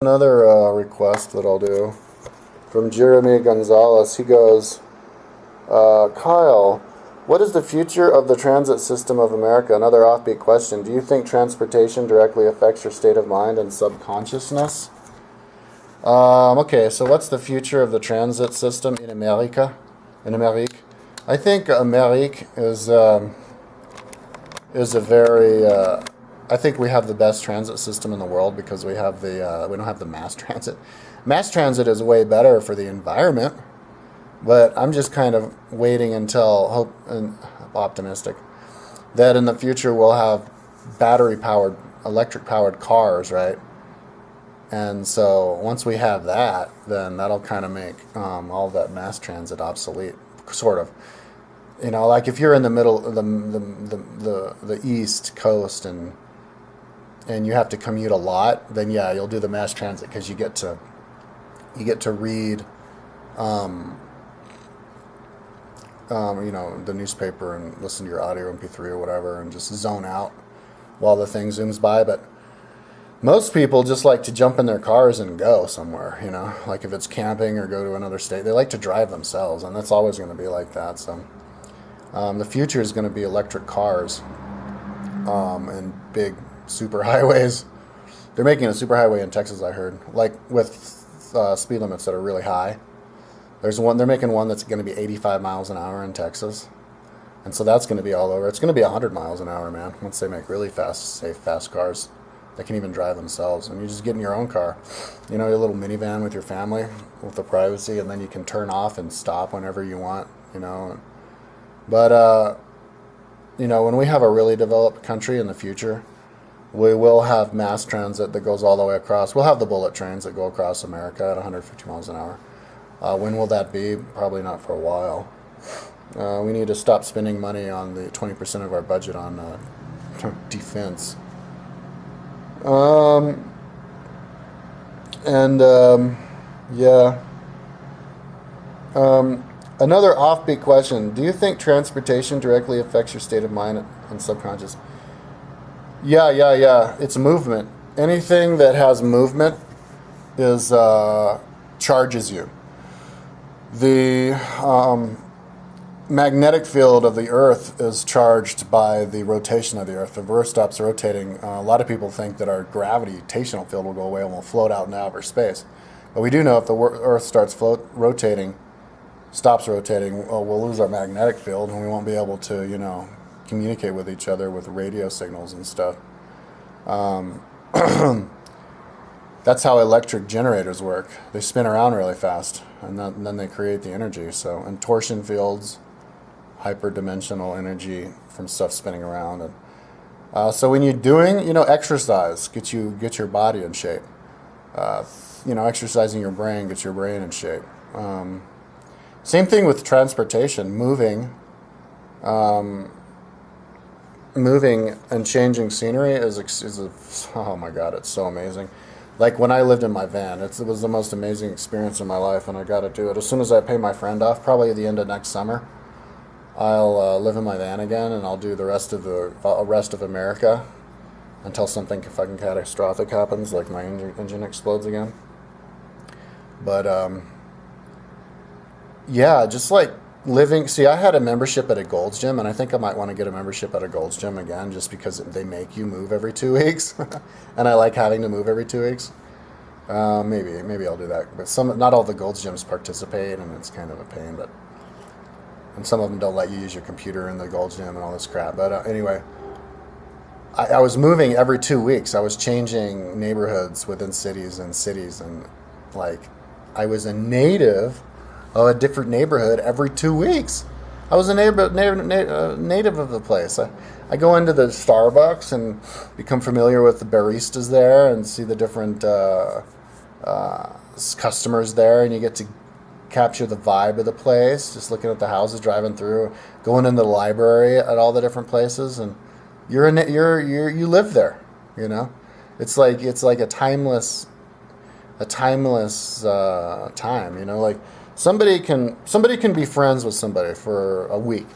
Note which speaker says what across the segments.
Speaker 1: Another request that I'll do from Jeremy Gonzalez. He goes, Kyle, what is the future of the transit system of America? Another offbeat question. Do you think transportation directly affects your state of mind and subconsciousness? Okay, so what's the future of the transit system in America? In Amerique? I think Amerique is a very I think we have the best transit system in the world because we have we don't have the mass transit. Mass transit is way better for the environment, but I'm just kind of waiting until hope and optimistic that in the future we'll have battery powered, electric powered cars, right? And so once we have that, then that'll kind of make all of that mass transit obsolete, sort of. You know, like if you're in the middle of the East Coast and you have to commute a lot, then yeah, you'll do the mass transit because you get to read, the newspaper and listen to your audio MP3 or whatever, and just zone out while the thing zooms by. But most people just like to jump in their cars and go somewhere. You know, like if it's camping or go to another state, they like to drive themselves, and that's always going to be like that. So the future is going to be electric cars and big super highways. They're making a super highway in Texas, I heard, like with speed limits that are really high. They're making one that's going to be 85 miles an hour in Texas, and so that's going to be all over. It's going to be 100 miles an hour, man. Once they make really fast, safe, fast cars that can even drive themselves, and you just get in your own car, you know, your little minivan with your family, with the privacy, and then you can turn off and stop whenever you want, you know. But when we have a really developed country in the future, we will have mass transit that goes all the way across. We'll have the bullet trains that go across America at 150 miles an hour. When will that be? Probably not for a while. We need to stop spending money on the 20% of our budget on defense. Another offbeat question. Do you think transportation directly affects your state of mind and subconscious? Yeah. It's movement. Anything that has movement is charges you. The magnetic field of the Earth is charged by the rotation of the Earth. If the Earth stops rotating, a lot of people think that our gravitational field will go away and we'll float out into outer space. But we do know if the Earth stops stops rotating, we'll lose our magnetic field and we won't be able to, communicate with each other with radio signals and stuff. That's how electric generators work. They spin around really fast, and then they create the energy. So, and torsion fields, hyperdimensional energy from stuff spinning around. And so when you're doing, exercise, get your body in shape. Exercising your brain gets your brain in shape. Same thing with transportation, moving and changing scenery oh my God, it's so amazing. Like when I lived in my van, it was the most amazing experience of my life, and I got to do it. As soon as I pay my friend off, probably at the end of next summer, I'll live in my van again, and I'll do the rest of America until something fucking catastrophic happens, like my engine explodes again. But just like living. See, I had a membership at a Gold's Gym, and I think I might want to get a membership at a Gold's Gym again, just because they make you move every 2 weeks, and I like having to move every 2 weeks. Maybe I'll do that. But not all the Gold's Gyms participate, and it's kind of a pain. And some of them don't let you use your computer in the Gold's Gym and all this crap. But anyway, I was moving every 2 weeks. I was changing neighborhoods within cities, and like I was a native of a different neighborhood every 2 weeks. I was a native of the place. I go into the Starbucks and become familiar with the baristas there and see the different customers there, and you get to capture the vibe of the place, just looking at the houses, driving through, going into the library at all the different places, and you live there, It's like a timeless time, like somebody can be friends with somebody for a week,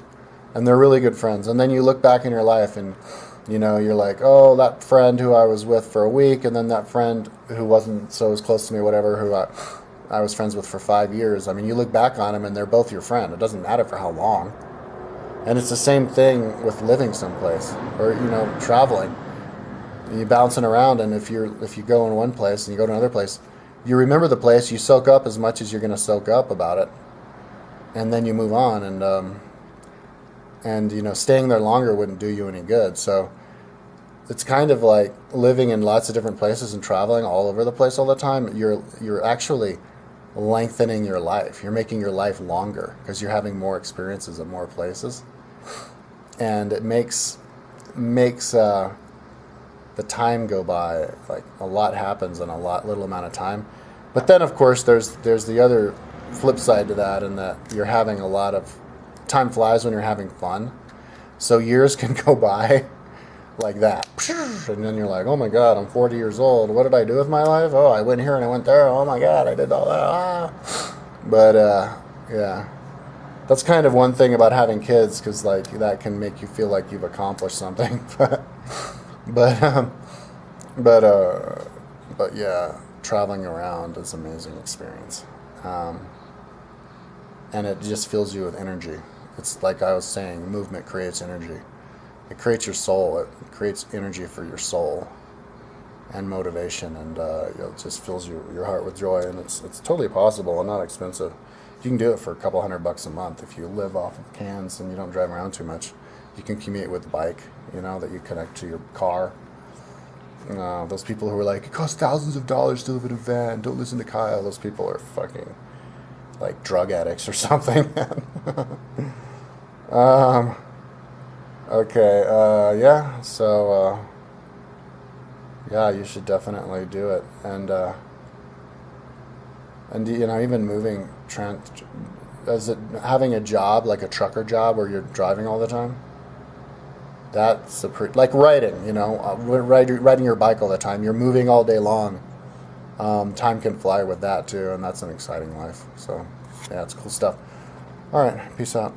Speaker 1: and they're really good friends, and then you look back in your life and You know, you're like, oh, that friend who I was with for a week, and then that friend who wasn't so as close to me, whatever, who I was friends with for 5 years. I mean, you look back on them and they're both your friend. It doesn't matter for how long. And it's the same thing with living someplace or, you know, traveling. You're bouncing around, and if you go in one place and you go to another place, you remember the place, you soak up as much as you're going to soak up about it, and then you move on. And you know, staying there longer wouldn't do you any good. So it's kind of like living in lots of different places and traveling all over the place all the time. You're actually lengthening your life. You're making your life longer because you're having more experiences at more places, and it makes the time go by. Like a lot happens in a little amount of time. But then, of course, there's the other flip side to that, in that you're having a lot of time flies when you're having fun. So years can go by like that, and then you're like, oh my God, I'm 40 years old. What did I do with my life? Oh, I went here and I went there. Oh my God, I did all that. But yeah, that's kind of one thing about having kids, because like that can make you feel like you've accomplished something. but yeah, traveling around is an amazing experience, and it just fills you with energy. It's like I was saying, movement creates energy. It creates your soul. It creates energy for your soul and motivation, and it just fills your heart with joy. And it's totally possible and not expensive. You can do it for a couple $100 a month if you live off of cans and you don't drive around too much. You can commute with a bike, you know, that you connect to your car. Those people who are like, it costs thousands of dollars to live in a van, don't listen to Kyle. Those people are fucking like drug addicts or something. Okay, yeah, so, yeah, you should definitely do it, and you know, even moving, is it having a job, like a trucker job, where you're driving all the time? That's like riding, you know, riding your bike all the time, you're moving all day long, time can fly with that too, and that's an exciting life, so, yeah, it's cool stuff. Alright, peace out.